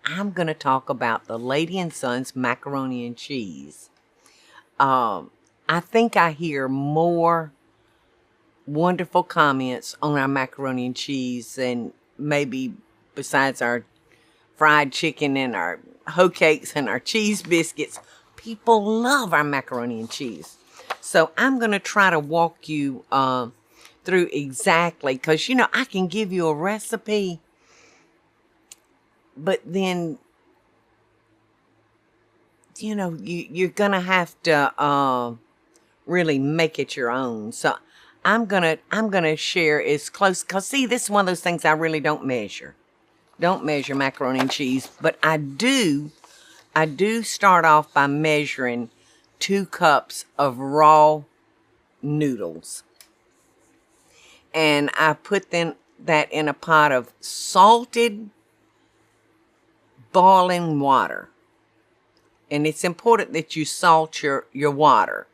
I'm going to talk about the Lady and Sons macaroni and cheese. I think I hear more wonderful comments on our macaroni and cheese and maybe besides our fried chicken and our hoe cakes and our cheese biscuits. People love our macaroni and cheese. So I'm going to try to walk you through exactly, because, I can give you a recipe, but then, you're going to have to really make it your own. So I'm going to share as close, because see, this is one of those things I really don't measure. Don't measure macaroni and cheese, but I do start off by measuring 2 cups of raw noodles. And I put that in a pot of salted boiling water. And it's important that you salt your water.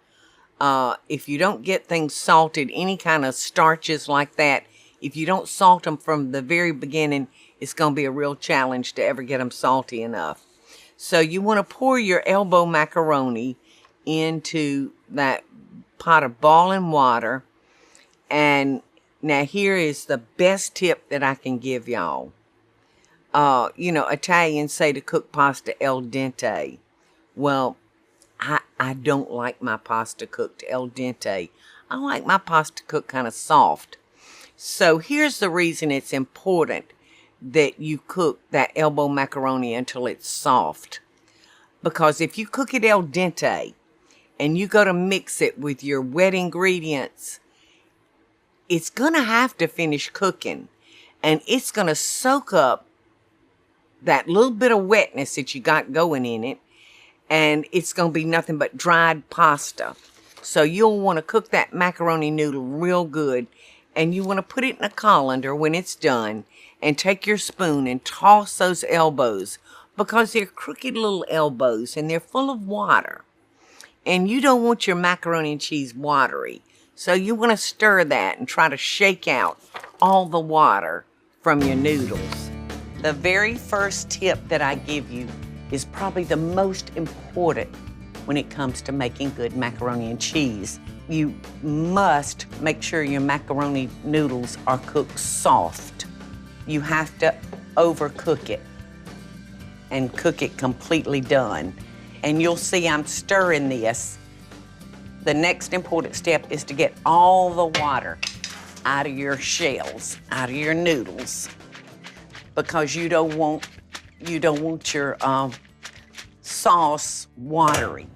If you don't get things salted, any kind of starches like that, if you don't salt them from the very beginning, it's going to be a real challenge to ever get them salty enough. So you want to pour your elbow macaroni into that pot of boiling water. And now here is the best tip that I can give y'all. Italians say to cook pasta al dente. Well, I don't like my pasta cooked al dente. I like my pasta cooked kind of soft. So here's the reason it's important that you cook that elbow macaroni until it's soft. Because if you cook it al dente and you go to mix it with your wet ingredients, it's going to have to finish cooking. And it's going to soak up that little bit of wetness that you got going in it. And it's going to be nothing but dried pasta. So you'll want to cook that macaroni noodle real good. And you want to put it in a colander when it's done. And take your spoon and toss those elbows. Because they're crooked little elbows and they're full of water. And you don't want your macaroni and cheese watery. So you want to stir that and try to shake out all the water from your noodles. The very first tip that I give you is probably the most important when it comes to making good macaroni and cheese. You must make sure your macaroni noodles are cooked soft. You have to overcook it and cook it completely done. And you'll see I'm stirring this. The next important step is to get all the water out of your shells, out of your noodles, because you don't want your sauce watery.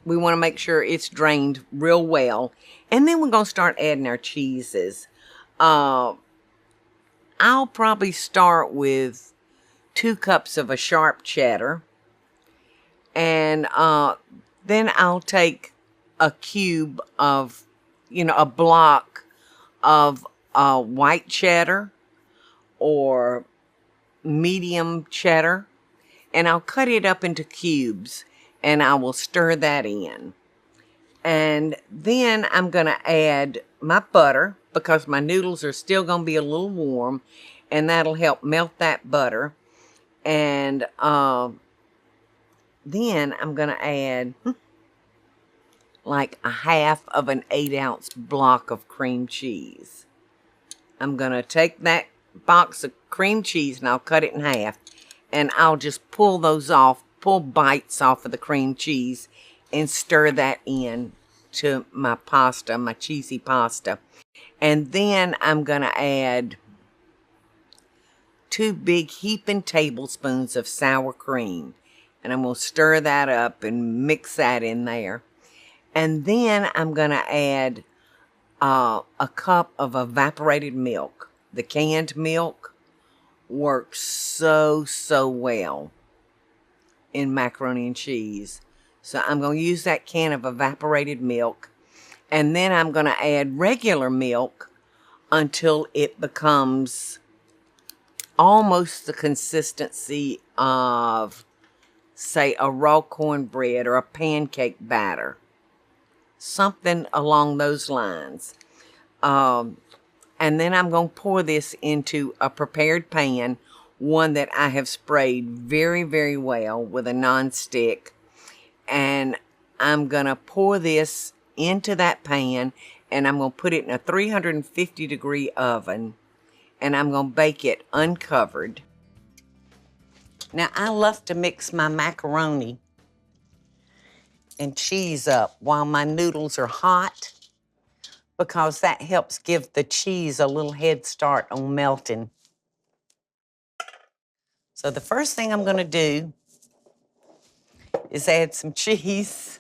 We want to make sure it's drained real well. And then we're going to start adding our cheeses. I'll probably start with 2 cups of a sharp cheddar. And then I'll take a cube of, a block of white cheddar or medium cheddar. And I'll cut it up into cubes and I will stir that in. And then I'm going to add my butter because my noodles are still going to be a little warm. And that'll help melt that butter. And then I'm going to add like a half of an 8-ounce block of cream cheese. I'm going to take that box of cream cheese and I'll cut it in half. And I'll just pull bites off of the cream cheese and stir that in to my pasta, my cheesy pasta. And then I'm going to add 2 big heaping tablespoons of sour cream. And I'm going to stir that up and mix that in there. And then I'm going to add a cup of evaporated milk. The canned milk works so well in macaroni and cheese. So I'm going to use that can of evaporated milk. And then I'm going to add regular milk until it becomes almost the consistency of, say, a raw cornbread or a pancake batter. Something along those lines. And then I'm going to pour this into a prepared pan one that I have sprayed very, very well with a nonstick. And I'm going to pour this into that pan, and I'm going to put it in a 350-degree oven, and I'm going to bake it uncovered. Now, I love to mix my macaroni and cheese up while my noodles are hot, because that helps give the cheese a little head start on melting. So the first thing I'm going to do is add some cheese.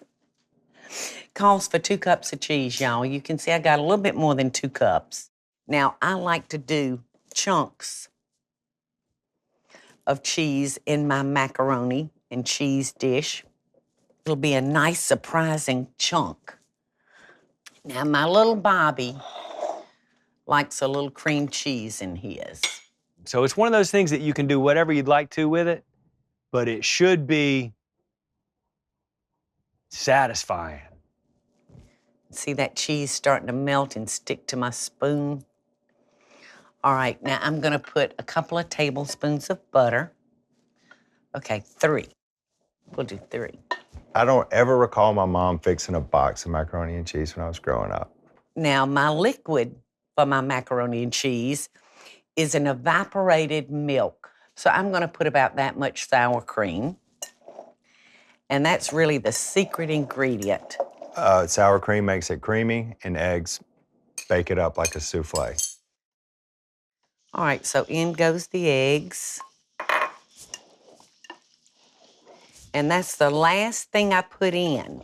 Calls for 2 cups of cheese, y'all. You can see I got a little bit more than 2 cups. Now, I like to do chunks of cheese in my macaroni and cheese dish. It'll be a nice, surprising chunk. Now, my little Bobby likes a little cream cheese in his. So it's one of those things that you can do whatever you'd like to with it, but it should be satisfying. See that cheese starting to melt and stick to my spoon? All right, now I'm gonna put a couple of tablespoons of butter. Okay, 3. We'll do 3. I don't ever recall my mom fixing a box of macaroni and cheese when I was growing up. Now, my liquid for my macaroni and cheese is an evaporated milk. So I'm gonna put about that much sour cream. And that's really the secret ingredient. Sour cream makes it creamy, and eggs bake it up like a souffle. All right, so in goes the eggs. And that's the last thing I put in,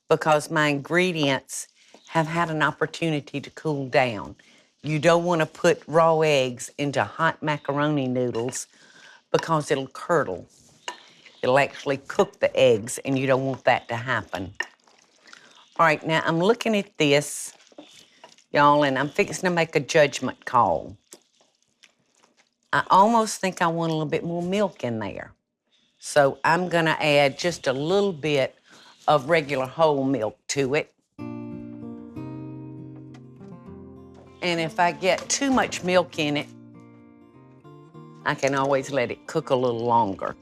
because my ingredients have had an opportunity to cool down. You don't want to put raw eggs into hot macaroni noodles because it'll curdle. It'll actually cook the eggs, and you don't want that to happen. All right, now I'm looking at this, y'all, and I'm fixing to make a judgment call. I almost think I want a little bit more milk in there. So I'm gonna add just a little bit of regular whole milk to it. And if I get too much milk in it, I can always let it cook a little longer.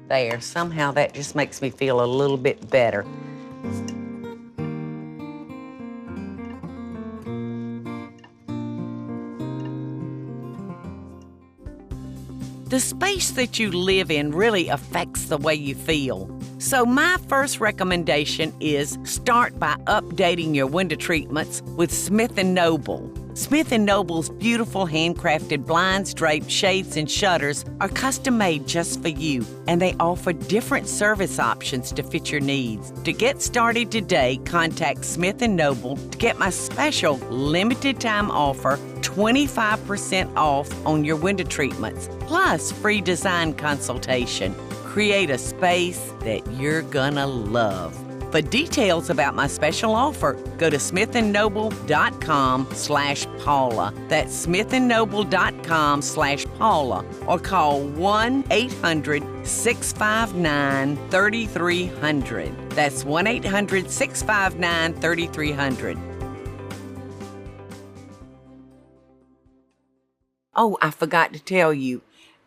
There, somehow that just makes me feel a little bit better. The space that you live in really affects the way you feel. So my first recommendation is start by updating your window treatments with Smith & Noble. Smith & Noble's beautiful handcrafted blinds, drapes, shades, and shutters are custom made just for you, and they offer different service options to fit your needs. To get started today, contact Smith & Noble to get my special limited time offer, 25% off on your window treatments, plus free design consultation. Create a space that you're gonna love. For details about my special offer, go to smithandnoble.com/Paula. That's smithandnoble.com/Paula, or call 1-800-659-3300. That's 1-800-659-3300. Oh, I forgot to tell you,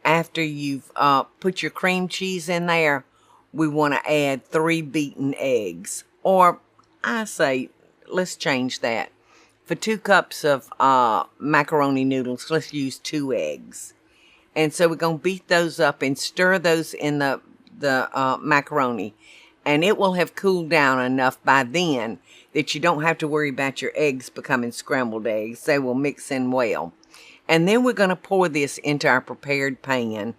after you've put your cream cheese in there, we want to add 3 beaten eggs. Or I say, let's change that. For 2 cups of macaroni noodles, let's use 2 eggs. And so we're going to beat those up and stir those in the macaroni. And it will have cooled down enough by then that you don't have to worry about your eggs becoming scrambled eggs. They will mix in well. And then we're going to pour this into our prepared pan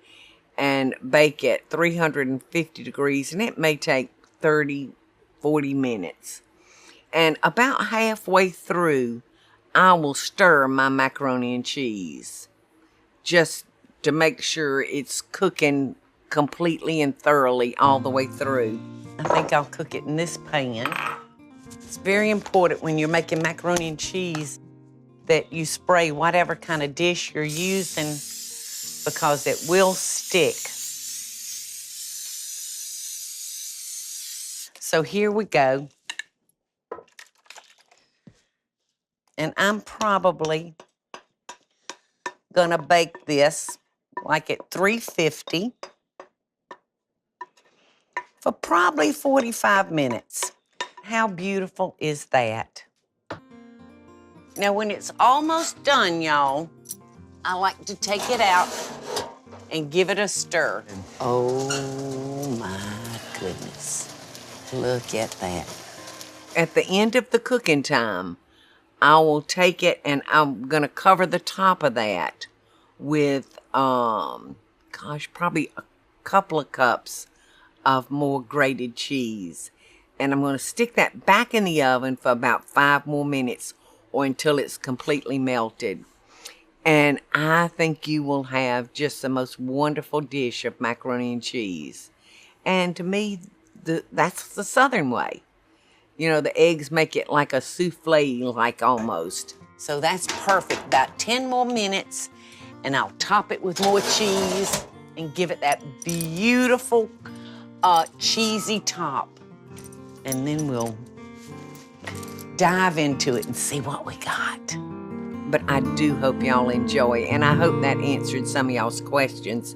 and bake it 350 degrees, and it may take 30, 40 minutes. And about halfway through, I will stir my macaroni and cheese just to make sure it's cooking completely and thoroughly all the way through. I think I'll cook it in this pan. It's very important when you're making macaroni and cheese that you spray whatever kind of dish you're using, because it will stick. So here we go. And I'm probably gonna bake this like at 350 for probably 45 minutes. How beautiful is that? Now, when it's almost done, y'all, I like to take it out and give it a stir. Oh my goodness. Look at that. At the end of the cooking time, I will take it and I'm gonna cover the top of that with, probably a couple of cups of more grated cheese. And I'm gonna stick that back in the oven for about 5 more minutes or until it's completely melted. And I think you will have just the most wonderful dish of macaroni and cheese. And to me, that's the Southern way. You know, the eggs make it like a souffle, like almost. So that's perfect. About 10 more minutes, and I'll top it with more cheese and give it that beautiful, cheesy top. And then we'll dive into it and see what we got. But I do hope y'all enjoy, and I hope that answered some of y'all's questions.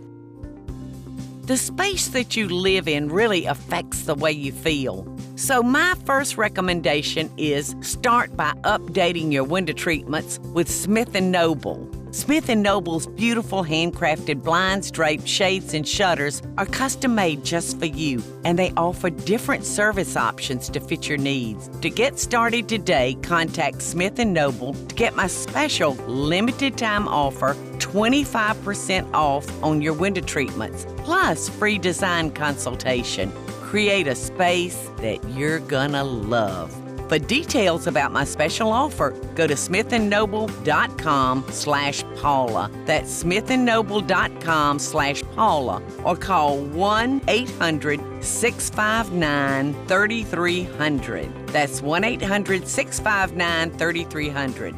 The space that you live in really affects the way you feel. So my first recommendation is start by updating your window treatments with Smith & Noble. Smith & Noble's beautiful handcrafted blinds, drapes, shades, and shutters are custom made just for you, and they offer different service options to fit your needs. To get started today, contact Smith & Noble to get my special limited time offer, 25% off on your window treatments, plus free design consultation. Create a space that you're gonna love. For details about my special offer, go to smithandnoble.com/Paula. That's smithandnoble.com/Paula, or call 1-800-659-3300. That's 1-800-659-3300.